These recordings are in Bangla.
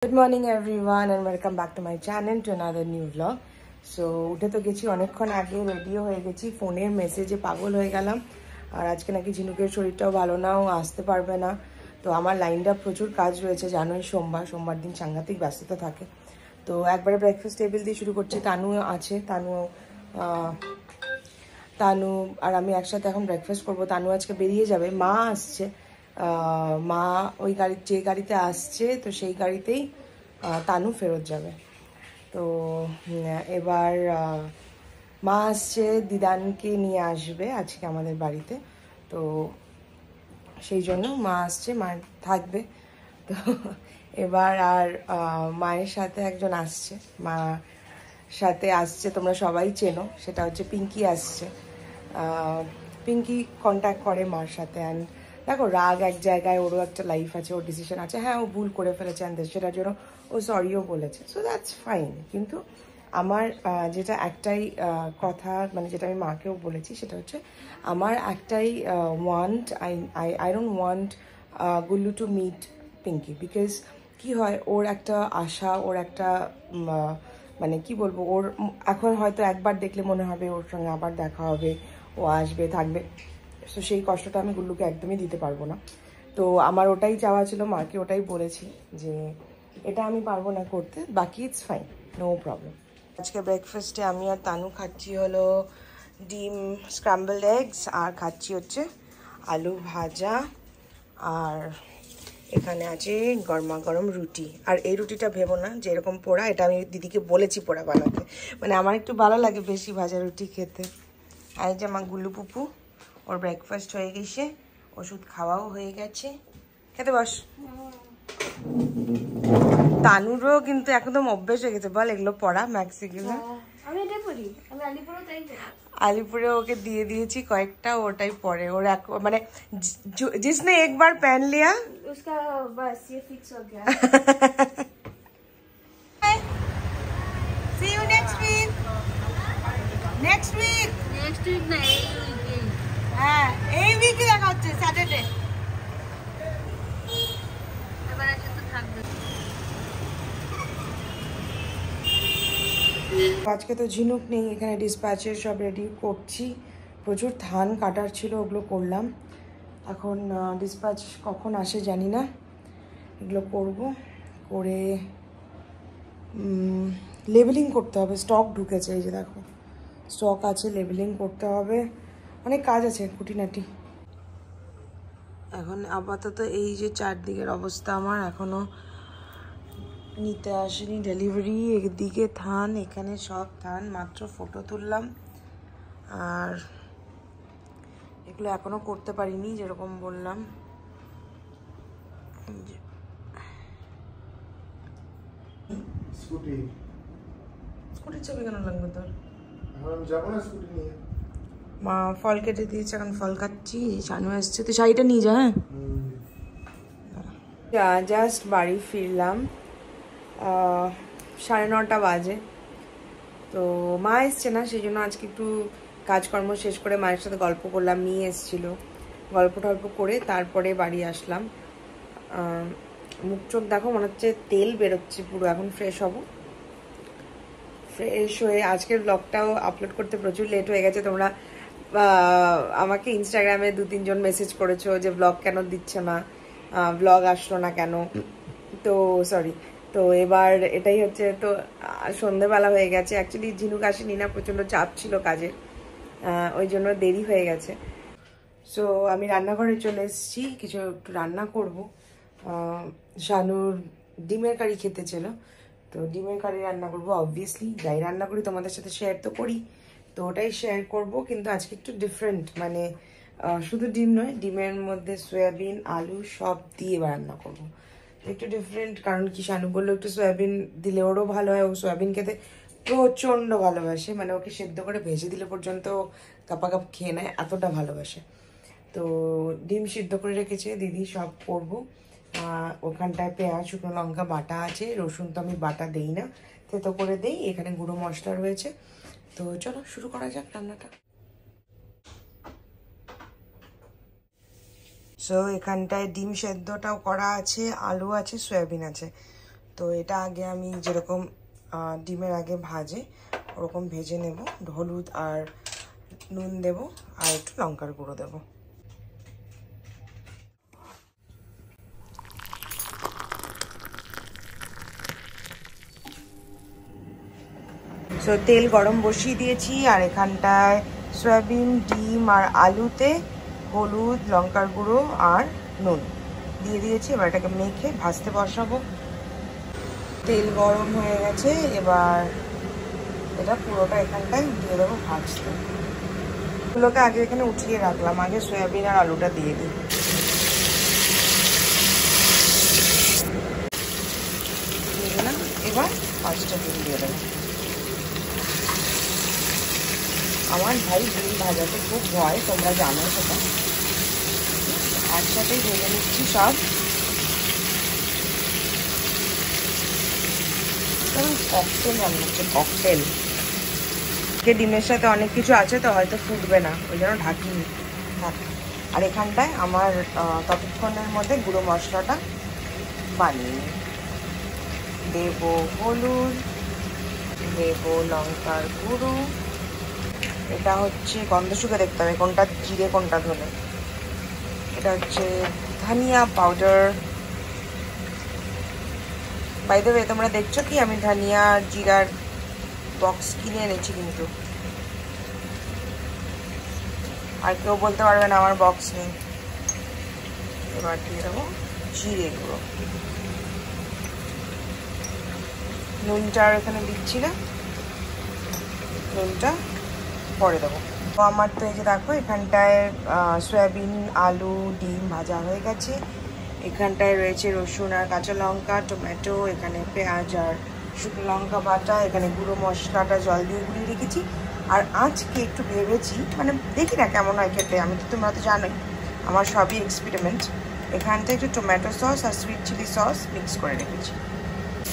Good morning everyone and welcome back to my channel to another new vlog. So উঠে তো গেছি অনেকক্ষণ আগে, রেডিও হয়ে গেছি, ফোনের মেসেজে পাগল হয়ে গেলাম। আর আজকে নাকি ঝিনুকের শরীরটাও ভালো না, ও আসতে পারবে না। তো আমার লাইনটা প্রচুর কাজ রয়েছে, জানোই সোমবার দিন সাংঘাতিক ব্যস্ততা থাকে। তো একবারে ব্রেকফাস্ট টেবিল দিয়ে শুরু করছি। তানু আছে, তানু আর আমি একসাথে এখন ব্রেকফাস্ট করবো। তানু আজকে বেরিয়ে যাবে, মা আসছে। মা ওই যে গাড়িতে আসছে, তো সেই গাড়িতেই তানু ফেরত যাবে। তো এবার মা আসছে, দিদানকে নিয়ে আসবে আজকে আমাদের বাড়িতে। তো সেই জন্য মা আসছে, মা থাকবে। তো এবার আর মায়ের সাথে একজন আসছে, মা সাথে আসছে, তোমরা সবাই চেনো, সেটা হচ্ছে পিঙ্কি আসছে। পিঙ্কি কন্ট্যাক্ট করে মার সাথে। অ্যান্ড দেখো, রাগ এক জায়গায়, ওরও একটা লাইফ আছে, ওর ডিসিশন আছে। হ্যাঁ, ও ভুল করে ফেলেছে, অ্যান্ড সেটার জন্য ও সরিও বলেছে, সো দ্যাটস ফাইন। কিন্তু আমার যেটা একটাই কথা, মানে যেটা আমি মাকেও বলেছি, সেটা হচ্ছে আমার একটাই want, I don't want Gullu to meet Pinky. Because কি হয়, ওর একটা আশা, ওর একটা মানে কি বলবো, ওর এখন হয়তো একবার দেখলে মনে হবে ওর সঙ্গে আবার দেখা হবে, ও আসবে, থাকবে। তো সেই কষ্টটা আমি গুল্লুকে একদমই দিতে পারবো না। তো আমার ওটাই চাওয়া ছিল, মাকে ওটাই বলেছি যে এটা আমি পারবো না করতে, বাকি ইটস ফাইন, নো প্রবলেম। আজকে ব্রেকফাস্টে আমি আর তানু খাচ্ছি হলো ডিম স্ক্র্যাম্বলড এগস, আর খাচ্ছি হচ্ছে আলু ভাজা, আর এখানে আছে গরমা গরম রুটি। আর এই রুটিটা ভেবো না যে এরকম পোড়া, এটা আমি দিদিকে বলেছি পোড়া বানাতে, মানে আমার একটু ভালো লাগে বেশি ভাজা রুটি খেতে। আর এই যে আমার গুল্লু পুপু, ওর ব্রেকফাস্ট হয়ে গেছে, ওষুধ খাওয়াও হয়ে গেছে, খেতে বস। তানুরও কিন্তু একদম অভ্যেস হয়ে গেছে, বল এগুলো পড়া ম্যাক্সিগুলো। আলিপুরে ওকে দিয়ে দিয়েছি কয়েকটা, ওটাই পরে ওর মানে जिसने एक बार पहन लिया उसका बस ये फिक्स हो गया। See you next week. Next week না এই উইকে। হ্যাঁ, এই উইকে দেখা হচ্ছে স্যাটারডে। এবার একসাথে থাকবে। আজকে তো ঝিনুক নেই, এখানে ডিসপ্যাচের সব রেডি করছি। প্রচুর ধান কাটার ছিল, ওগুলো করলাম। এখন ডিসপ্যাচ কখন আসে জানি না, এগুলো করব, করে লেবেলিং করতে হবে। স্টক ঢুকেছে, এই যে দেখো স্টক আছে, লেবেলিং করতে হবে, অনেক কাজ আছে খুঁটিনাটি। এখন আপাতত এই যে চারদিকের অবস্থা, আমার এখনও নিতে আসেনি ডেলিভারি। একদিকে ধান, এখানে সব ধান, মাত্র ফটো তুললাম। আর এগুলো এখনো করতে পারিনি, যেরকম বললাম। স্কুটির ছবি কেন লাগবে তোর? মা ফল কেটে দিয়েছে, এখন ফল খাচ্ছি। শানু আসছে, তুই শাড়িটা নিয়ে যা। হ্যাঁ, জাস্ট বাড়ি ফিরলাম, 9:30 বাজে। তো মা এসছে না, সেই জন্য আজকে একটু কাজকর্ম শেষ করে মায়ের সাথে গল্প করলাম। মেয়ে এসেছিল, গল্প টল্প করে তারপরে বাড়ি আসলাম। মুখ চোখ দেখো, মনে হচ্ছে তেল বেরোচ্ছে পুরো। এখন ফ্রেশ হব, ফ্রেশ হয়ে আজকের ব্লগটাও আপলোড করতে প্রচুর লেট হয়ে গেছে। তোমরা আমাকে ইনস্টাগ্রামে 2-3 জন মেসেজ করেছো যে ব্লগ কেন দিচ্ছে না, ব্লগ আসলো না কেন। তো সরি। তো এবার এটাই হচ্ছে, তো সন্ধেবেলা হয়ে গেছে। অ্যাকচুয়ালি ঝিনুক আসেনি না, প্রচণ্ড চাপ ছিল কাজের, ওই জন্য দেরি হয়ে গেছে। সো আমি রান্নাঘরে চলে এসেছি, কিছু একটু রান্না করব। শানুর ডিমের কারি খেতে ছিল, তো ডিমের কারি রান্না করবো। অবভিয়াসলি যাই রান্না করি তোমাদের সাথে শেয়ার তো করি, তো ওটাই শেয়ার করব। কিন্তু আজকে একটু ডিফারেন্ট, মানে শুধু ডিম নয়, ডিমের মধ্যে সয়াবিন আলু সব দিয়ে রান্না করব। একটু ডিফারেন্ট, কারণ কি শানু বললো একটু সয়াবিন দিলে ওরও ভালো হয়। ও সয়াবিন খেতে প্রচণ্ড ভালোবাসে, মানে ওকে সেদ্ধ করে ভেজে দিলে পর্যন্ত কাপাকাপ খেয়ে নেয়, এতটা ভালোবাসে। তো ডিম সিদ্ধ করে রেখেছে দিদি, সব করবো। ওখানটায় পেঁয়াজ শুকনো লঙ্কা বাটা আছে, রসুন তো আমি বাটা দেই না, থেতো করে দেই। এখানে গুঁড়ো মশলা রয়েছে। তো চলো শুরু করা যাক রান্নাটা। সো এখানটায় ডিম সেদ্ধটাও করা আছে, আলু আছে, সয়াবিন আছে। তো এটা আগে আমি যেরকম ডিমের আগে ভাজে ওরকম ভেজে নেব। হলুদ আর নুন দেব আর একটু লঙ্কার গুঁড়ো দেব। সো তেল গরম বসিয়ে দিয়েছি আর এখানটায় সয়াবিন, ডিম আর আলুতে হলুদ, লঙ্কার গুঁড়ো আর নুন দিয়ে দিয়েছি। এবার এটাকে মেখে ভাজতে বসাবো। তেল গরম হয়ে গেছে, এবার এটা পুরোটা এখানটায় দিয়ে দেবো ভাজতে। এগুলোকে আগে এখানে উঠিয়ে রাখলাম, আগে সয়াবিন আর আলুটা দিয়ে দিই। দিয়ে দিলাম, এবার 5টা ডিম দিয়ে দেবো। আমার ভাই ডিম ভাজাতে খুব ভয়, তোমরা জানো সেটা। একসাথেই ভেজে নিচ্ছি সব। ককটেল রান্না হচ্ছে, ককটেল। ডিমের সাথে অনেক কিছু আছে তো হয়তো ফুটবে না, ওই জন্য ঢাকিনি। আর এখানটায় আমার ততক্ষণের মধ্যে গুঁড়ো মশলাটা বানিয়ে দেব। হলুদ দেব, লঙ্কার গুঁড়ো, এটা হচ্ছে গন্ধ শুকে দেখতে হবে কোনটা জিরে কোনটা ধনে। এটা হচ্ছে ধনিয়া পাউডার। বাই দ্য ওয়ে, তোমরা দেখছো কি আমি ধনিয়া জিরার বক্স কিনে এনেছি, কিন্তু আর কেউ বলতে পারবে না আমার বক্স নেই। এবার দিয়ে দেবো জিরে গুঁড়ো। নুনটা আর এখানে দিচ্ছি না, নুনটা পরে দেবো। তো আমার তো এই যে দেখো এখানটায় সয়াবিন, আলু, ডিম ভাজা হয়ে গেছে। এখানটায় রয়েছে রসুন আর কাঁচা লঙ্কা, টমেটো, এখানে পেঁয়াজ আর শুকনো লঙ্কা বাটা, এখানে গুঁড়ো মশলাটা জল দিয়ে গুলিয়ে রেখেছি। আর আজকে একটু ভেবেছি, মানে দেখি না কেমন হয় খেতে, আমি তো তোমরা তো জানোই আমার সবই এক্সপেরিমেন্ট। এখানটায় একটু টমেটো সস আর সুইট চিলি সস মিক্স করে রেখেছি।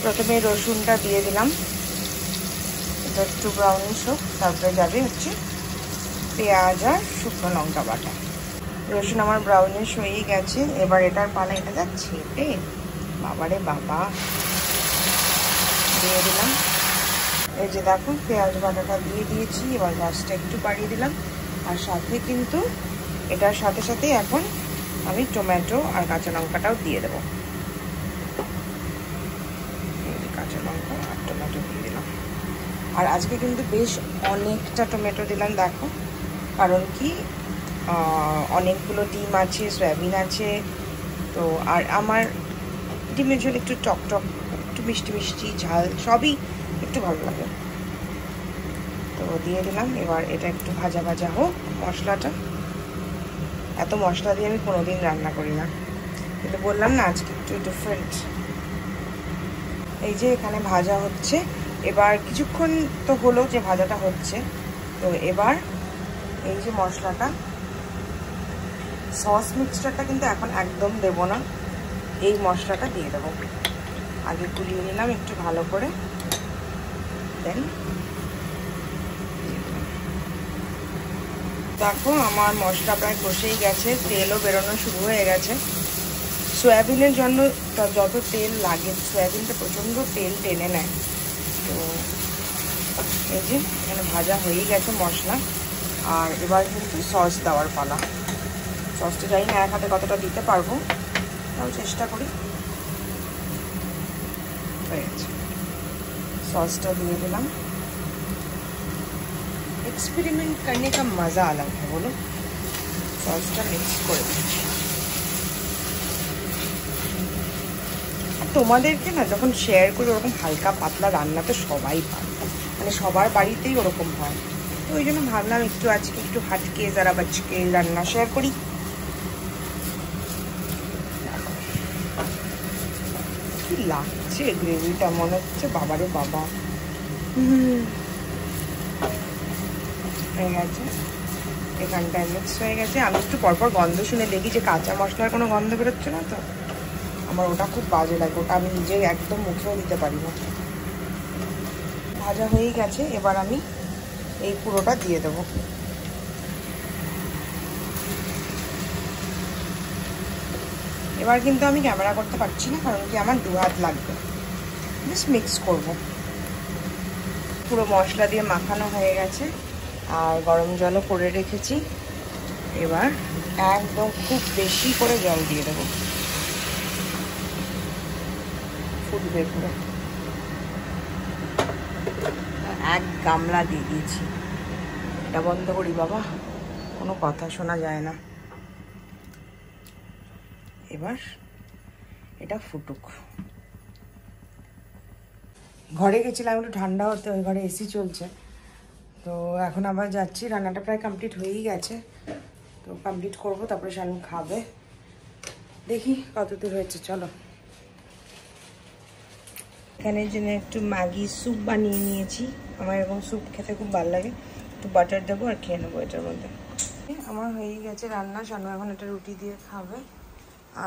প্রথমে রসুনটা দিয়ে দিলাম, এটা একটু ব্রাউনিশ হোক, তারপরে যাবে হচ্ছে পেঁয়াজ আর শুকনো লঙ্কা বাটা। রসুন আমার ব্রাউনিশ হয়েই গেছে, এবার এটার পালা। এটা যা ছেটে, বাবারে বাবা। দিয়ে দিলাম, এই যে দেখো পেঁয়াজ বাটাটা দিয়ে দিয়েছি। এবার গ্যাসটা একটু বাড়িয়ে দিলাম, আর সাথে কিন্তু এটার সাথে সাথে এখন আমি টমেটো আর কাঁচা লঙ্কাটাও দিয়ে দেবো। কাঁচা লঙ্কা আর টমেটো দিয়ে দিলাম। আর আজকে কিন্তু বেশ অনেকটা টমেটো দিলাম, দেখো, কারণ কি অনেকগুলো ডিম আছে, সয়াবিন আছে তো। আর আমার ডিমের ঝোল একটু টক টক, একটু মিষ্টি মিষ্টি, ঝাল সবই একটু ভালো লাগে, তো দিয়ে দিলাম। এবার এটা একটু ভাজা ভাজা হোক মশলাটা। এত মশলা দিয়ে আমি কোনোদিন রান্না করি না, কিন্তু বললাম না আজকে একটু ডিফারেন্ট। এই যে এখানে ভাজা হচ্ছে, এবার কিছুক্ষণ তো হলো যে ভাজাটা হচ্ছে, তো এবার এই যে মশলাটা, সস মিক্সচারটা কিন্তু এখন একদম দেব না, এই মশলাটা দিয়ে দেবো। আগে গুলিয়ে নিলাম একটু ভালো করে, দেন দেখো আমার মশলা প্রায় কষেই গেছে, তেলও বেরোনো শুরু হয়ে গেছে। সয়াবিনের জন্য যত তেল লাগে, সয়াবিনটা প্রচণ্ড তেল টেনে নেয়। তো এই যে এখানে ভাজা হয়েই গেছে মশলা, আর এবার কিন্তু সস দেওয়ার পালা। সসটা জানি না এক হাতে কতটা দিতে পারবো, তাও চেষ্টা করি। হয়ে গেছে, সসটা দিয়ে দিলাম। एक्सपेरिमेंट करने का मज़ा अलग है, बोलो। সসটা মিক্স করে দিচ্ছি। তোমাদেরকে না যখন শেয়ার করি ওরকম হালকা পাতলা রান্না তো সবাই পায়, মানে সবার বাড়িতেই ওরকম হয়, তো ওই জন্য ভাবলাম একটু আজকে একটু হাটকে যারা বাচ্চাকে রান্না শেয়ার করি। কি লাগছে গ্রেভিটা, মনে হচ্ছে বাবারে বাবা। হয়ে গেছে, এখানটায় মিক্স হয়ে গেছে। আমি একটু পরপর গন্ধ শুনে দেখি যে কাঁচা মশলার কোনো গন্ধ বেরোচ্ছে না, তো আমার ওটা খুব বাজে লাগে, ওটা আমি নিজে একদম মুখেও নিতে পারি না। ভাজা হয়েই গেছে, এবার আমি এই পুরোটা দিয়ে দেবো। এবার কিন্তু আমি ক্যামেরা করতে পারছি না, কারণ কি আমার 2 হাত লাগবে, জাস্ট মিক্স করব। পুরো মশলা দিয়ে মাখানো হয়ে গেছে আর গরম জলও করে রেখেছি। এবার একদম খুব বেশি করে জল দিয়ে দেবো, ফুটবে পুরো। এক গামলা দিয়ে দিয়েছি। এটা বন্ধ করি বাবা, কোনো কথা শোনা যায় না। এবার এটা ফুটুক। ঘরে গেছিলাম একটু ঠান্ডা হতে, ওই ঘরে এসি চলছে। তো এখন আবার যাচ্ছি, রান্নাটা প্রায় কমপ্লিট হয়েই গেছে। তো কমপ্লিট করবো, তারপরে শানু খাবে। দেখি কতদূর হয়েছে, চলো। এখানের জন্য একটু ম্যাগি স্যুপ বানিয়ে নিয়েছি। আমার এরকম স্যুপ খেতে খুব ভালো লাগে। একটু বাটার দেবো আর খেয়ে নেবো এটার মধ্যে। আমার হয়েই গেছে রান্না। শানু এখন এটা রুটি দিয়ে খাবে,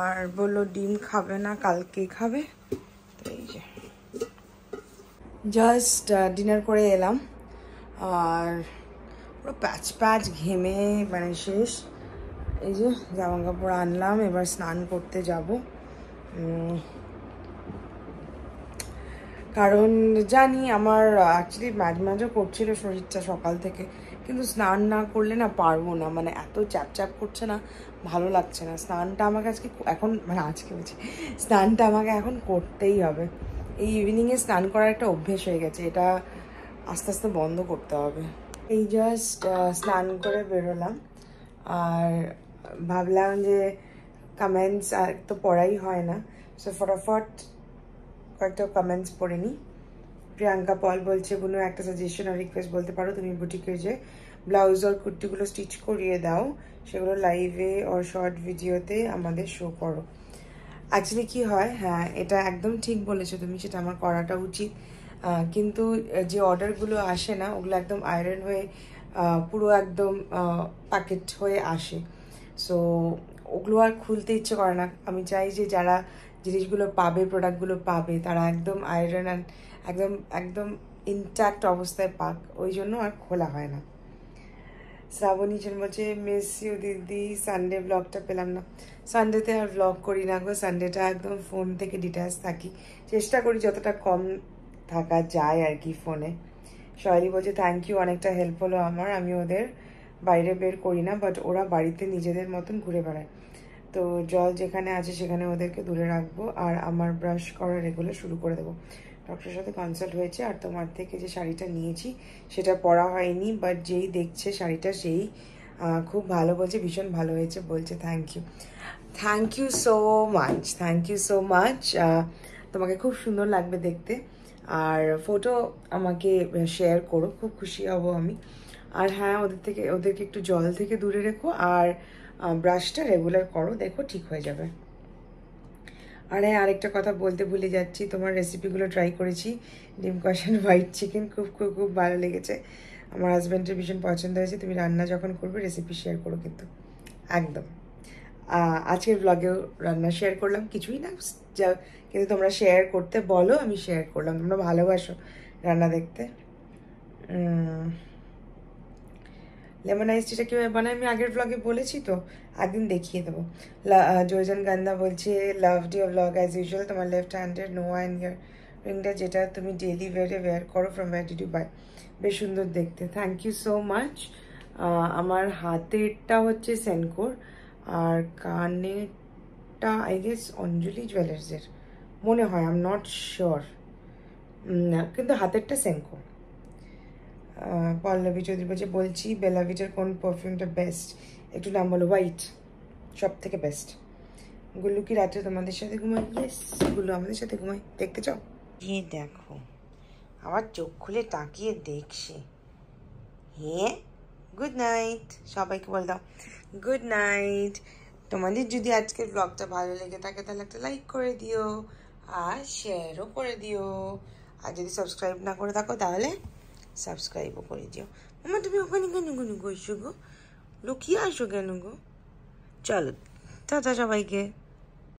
আর বললো ডিম খাবে না, কালকে খাবে। তো এই যে জাস্ট ডিনার করে এলাম, আর পুরো প্যাচ প্যাচ ঘেমে মানে শেষ। এই যে জামা কাপড় আনলাম, এবার স্নান করতে যাব। কারণ জানি আমার অ্যাকচুয়ালি মাঝে মাঝে করছিল শরীরটা সকাল থেকে, কিন্তু স্নান না করলে না পারবো না, মানে এত চ্যাপ চ্যাপ করছে না, ভালো লাগছে না। স্নানটা আমাকে আজকে এখন মানে আজকে বলছি, স্নানটা আমাকে এখন করতেই হবে। এই ইভিনিংয়ে স্নান করার একটা অভ্যেস হয়ে গেছে, এটা আস্তে আস্তে বন্ধ করতে হবে। এই জাস্ট স্নান করে বেরোলাম, আর ভাবলাম যে কমেন্টস আর তো পড়াই হয় না, সো ফটাফট কয়েকটা কমেন্টস পড়ে নিই। প্রিয়াঙ্কা পল বলছে, বুনু একটা সাজেশন আর রিকোয়েস্ট বলতে পারো, তুমি বুটিকের যে ব্লাউজ আর কুর্তিগুলো স্টিচ করিয়ে দাও, সেগুলো লাইভে ও শর্ট ভিডিওতে আমাদের শো করো। অ্যাকচুয়ালি কি হয়, হ্যাঁ এটা একদম ঠিক বলেছো তুমি, সেটা আমার করাটা উচিত। কিন্তু যে অর্ডারগুলো আসে না, ওগুলো একদম আয়রন হয়ে পুরো একদম প্যাকেট হয়ে আসে। সো ওগুলো আর খুলতে ইচ্ছে করে না। আমি চাই যে যারা জিনিসগুলো পাবে, প্রোডাক্টগুলো পাবে, তারা একদম আয়রন অ্যান্ড একদম একদম ইনট্যাক্ট অবস্থায় পাক, ওই জন্য আর খোলা হয় না। শ্রাবণী জন বলছে, মিস ইউ দিদি, সানডে ব্লগটা পেলাম না। সানডেতে আর ব্লগ করি না গো, সানডেটা একদম ফোন থেকে ডিট্যাচ থাকি, চেষ্টা করি যতটা কম থাকা যায় আর কি ফোনে। শৈলী বলছে, থ্যাংক ইউ, অনেকটা হেল্প হলো আমার, আমি ওদের বাইরে বের করি না, বাট ওরা বাড়িতে নিজেদের মতন ঘুরে বেড়ায়। তো জল যেখানে আছে সেখানে ওদেরকে দূরে রাখবো, আর আমার ব্রাশ করা রেগুলার শুরু করে দেবো। ডক্টরের সাথে কনসাল্ট হয়েছে, আর তোমার থেকে যে শাড়িটা নিয়েছি সেটা পরা হয়নি, বাট যেই দেখছে শাড়িটা সেই খুব ভালো বলছে, ভীষণ ভালো হয়েছে বলছে। Thank you, thank you so much, thank you so much. তোমাকে খুব সুন্দর লাগবে দেখতে, আর ফটো আমাকে শেয়ার করো, খুব খুশি হব আমি। আর হ্যাঁ, ওদেরকে একটু জল থেকে দূরে রেখো, আর ব্রাশটা রেগুলার করো, দেখো ঠিক হয়ে যাবে। আর হ্যাঁ, আরেকটা কথা বলতে ভুলে যাচ্ছি, তোমার রেসিপিগুলো ট্রাই করেছি, ডিম কষানো, হোয়াইট চিকেন, খুব খুব খুব ভালো লেগেছে। আমার হাজব্যান্ডের ভীষণ পছন্দ হয়েছে। তুমি রান্না যখন করবে রেসিপি শেয়ার করো কিন্তু, একদম। আজকের ব্লগেও রান্না শেয়ার করলাম, কিছুই না, কিন্তু তোমরা শেয়ার করতে বলো, আমি শেয়ার করলাম। তোমরা ভালোবাসো রান্না দেখতে। লেমন আইস টিটা কীভাবে বানাই আমি আগের ব্লগে বলেছি, তো একদিন দেখিয়ে দেবো। জয়জন গান্দা বলছে, loved your blog as usual, তোমার লেফট হ্যান্ডের নো অ্যান্ড ইয়ার রিংটা যেটা তুমি ডেইলি ওয়্যার করো, from where did you buy, বেশ সুন্দর দেখতে। Thank you so much. আমার হাতেরটা হচ্ছে সেনকোর, আর কানেরটা আই গেস অঞ্জলি জুয়েলার্সের মনে হয়, আই এম নট শিওর, কিন্তু হাতেরটা সেনকো। পল্লবী চৌধুরী বলছি, বেলা ভিটার কোন পারফিউমটা বেস্ট, একটু নাম বলো। হোয়াইট সব থেকে বেস্ট। গুল্লু কি রাত্রে তোমাদের সাথে ঘুমাই? ইয়েস, গুল্লু আমাদের সাথে ঘুমাই, দেখতে চাও? গিয়ে দেখো, আবার চোখ খুলে তাকিয়ে দেখছে। হ্যাঁ, গুড নাইট, সবাইকে বল দাও গুড নাইট। তোমাদের যদি আজকের ব্লগটা ভালো লেগে থাকে তাহলে একটা লাইক করে দিও, আর শেয়ারও করে দিও, আর যদি সাবস্ক্রাইব না করে থাকো তাহলে সাবস্ক্রাইবও করে দিও। মামা তুমি ওখানে কেন গো, লুকিয়ে আসো কেন গো? চলো, টাটা সবাইকে।